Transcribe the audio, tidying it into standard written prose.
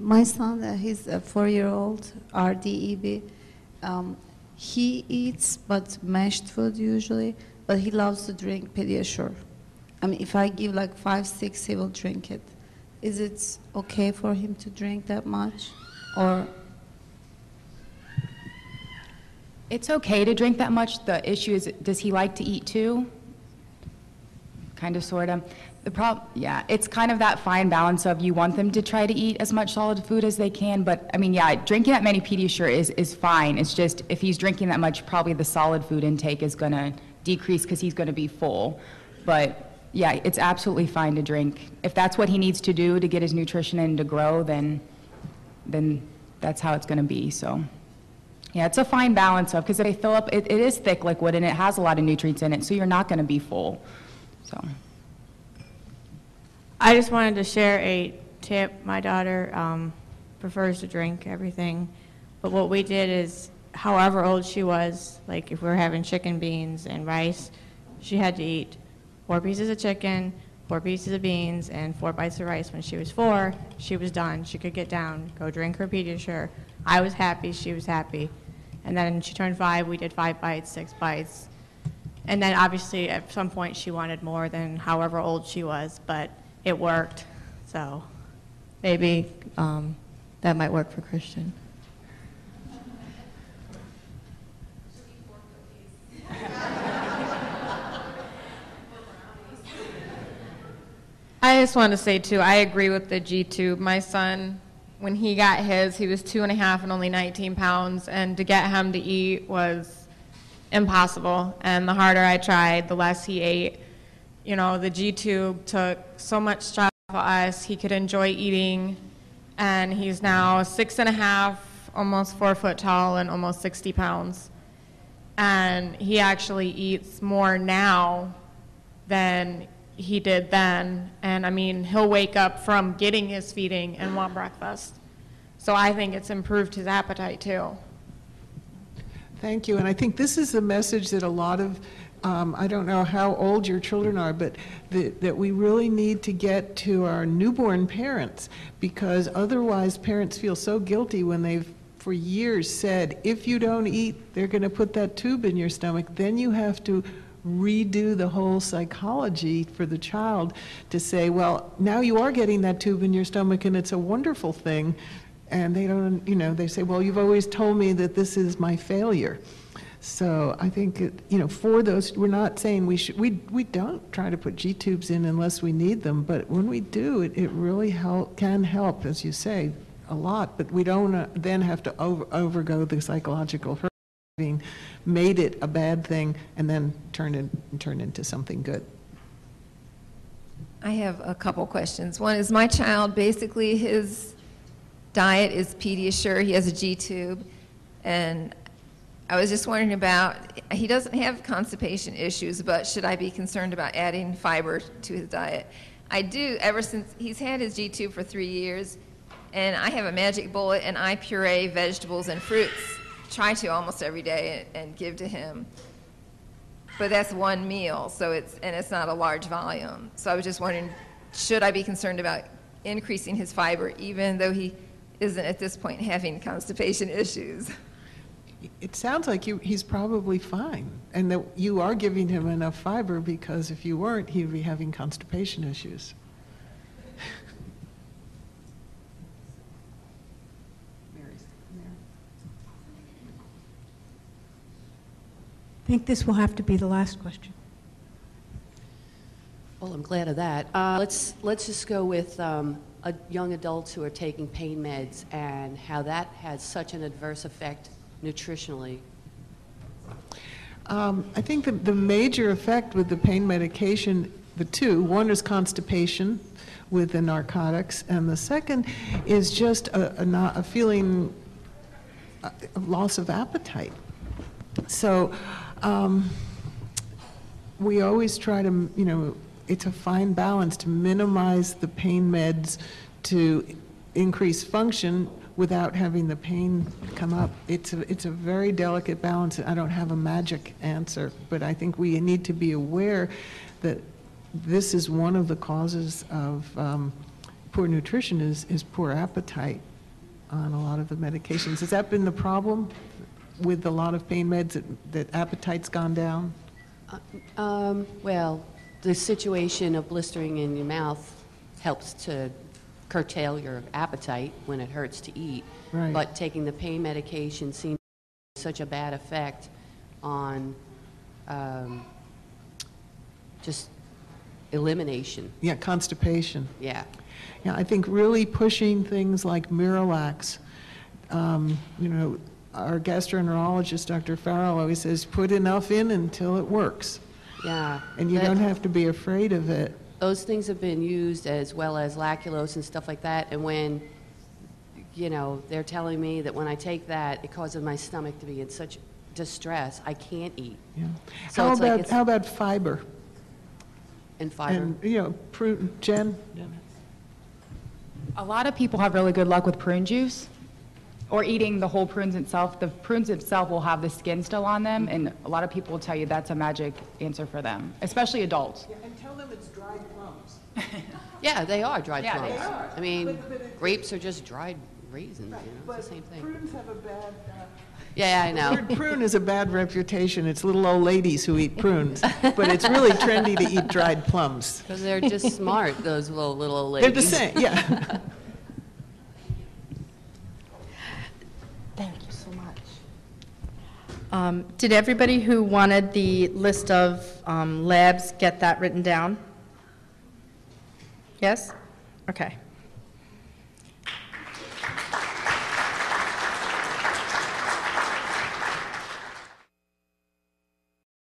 My son, he's a 4-year-old, RDEB. He eats but mashed food usually, but he loves to drink Pediasure. I mean, if I give like 5, 6, he will drink it. Is it okay for him to drink that much, or? It's okay to drink that much. The issue is, does he like to eat too? Kind of, sort of. The problem, yeah, it's kind of that fine balance of you want them to try to eat as much solid food as they can, but I mean, yeah, drinking that many Pediasure is fine. It's just if he's drinking that much, probably the solid food intake is going to decrease because he's going to be full. But yeah, it's absolutely fine to drink. If that's what he needs to do to get his nutrition in to grow, then that's how it's going to be. So yeah, it's a fine balance of, because if they fill up, it is thick liquid and it has a lot of nutrients in it, so you're not going to be full. So. I just wanted to share a tip. My daughter prefers to drink everything, but what we did is, however old she was, like if we were having chicken, beans, and rice, she had to eat 4 pieces of chicken, 4 pieces of beans, and 4 bites of rice. When she was 4, she was done. She could get down, go drink her Pediasure. I was happy, she was happy. And then she turned 5, we did 5 bites, 6 bites. And then obviously at some point she wanted more than however old she was, but it worked. So maybe that might work for Christian. I just want to say too, I agree with the G-tube. My son, when he got his, he was 2.5 and only 19 pounds, and to get him to eat was impossible. And the harder I tried, the less he ate. You know, the G-tube took so much stress off of us. He could enjoy eating, and he's now 6.5, almost 4 foot tall, and almost 60 pounds. And he actually eats more now than he did then. And I mean, he'll wake up from getting his feeding and want breakfast. So I think it's improved his appetite too. Thank you. And I think this is a message that a lot of I don't know how old your children are, but that we really need to get to our newborn parents, because otherwise parents feel so guilty when they've for years said, if you don't eat, they're going to put that tube in your stomach. Then you have to redo the whole psychology for the child to say, well, now you are getting that tube in your stomach and it's a wonderful thing. And they don't, you know, they say, well, you've always told me that this is my failure. So I think, you know, for those, we're not saying we should, we don't try to put G-tubes in unless we need them, but when we do, it really can help, as you say, a lot, but we don't then have to overgo the psychological hurt, having made it a bad thing and then turn into something good. I have a couple questions. One is, my child, basically his diet is Pediasure. He has a G-tube, and I was just wondering about, he doesn't have constipation issues, but should I be concerned about adding fiber to his diet? I do, ever since he's had his G-tube for 3 years, and I have a magic bullet and I puree vegetables and fruits, try to almost every day, and give to him. But that's one meal, so it's not a large volume. So I was just wondering, should I be concerned about increasing his fiber even though he isn't at this point having constipation issues? It sounds like he's probably fine, and that you are giving him enough fiber, because if you weren't, he'd be having constipation issues. I think this will have to be the last question. Well, I'm glad of that. Let's just go with young adults who are taking pain meds and how that has such an adverse effect nutritionally. I think the major effect with the pain medication, one is constipation with the narcotics, and the second is just a feeling of loss of appetite. So we always try to, you know, it's a fine balance to minimize the pain meds to increase function without having the pain come up. It's a very delicate balance. I don't have a magic answer, but I think we need to be aware that this is one of the causes of poor nutrition is poor appetite. on a lot of the medications. Has that been the problem with a lot of pain meds, that appetite's gone down? Well, the situation of blistering in your mouth helps to curtail your appetite when it hurts to eat. Right. But taking the pain medication seems to have such a bad effect on just elimination. Yeah, constipation. Yeah. Yeah, I think really pushing things like Miralax, you know, our gastroenterologist, Dr. Farrell, always says, put enough in until it works. Yeah. And you don't have to be afraid of it. Those things have been used as well as lactulose and stuff like that. And when, you know, they're telling me that when I take that, it causes my stomach to be in such distress, I can't eat. Yeah. So it's like How about fiber? And fiber. And, you know, prune, Jen? A lot of people have really good luck with prune juice or eating the whole prunes itself. The prunes itself will have the skin still on them, and a lot of people will tell you that's a magic answer for them, especially adults. Yeah, and tell them it's dried plums. Yeah, they are dried Yeah, plums. they are. I mean, grapes are just dried raisins, you know, it's the same thing. Prunes have a bad, Yeah, I the know. word prune is a bad reputation. It's little old ladies who eat prunes. But it's really trendy to eat dried plums. Because they're just smart, those little old They're ladies. the same, yeah. Thank you so much. Did everybody who wanted the list of labs get that written down? Yes? Okay.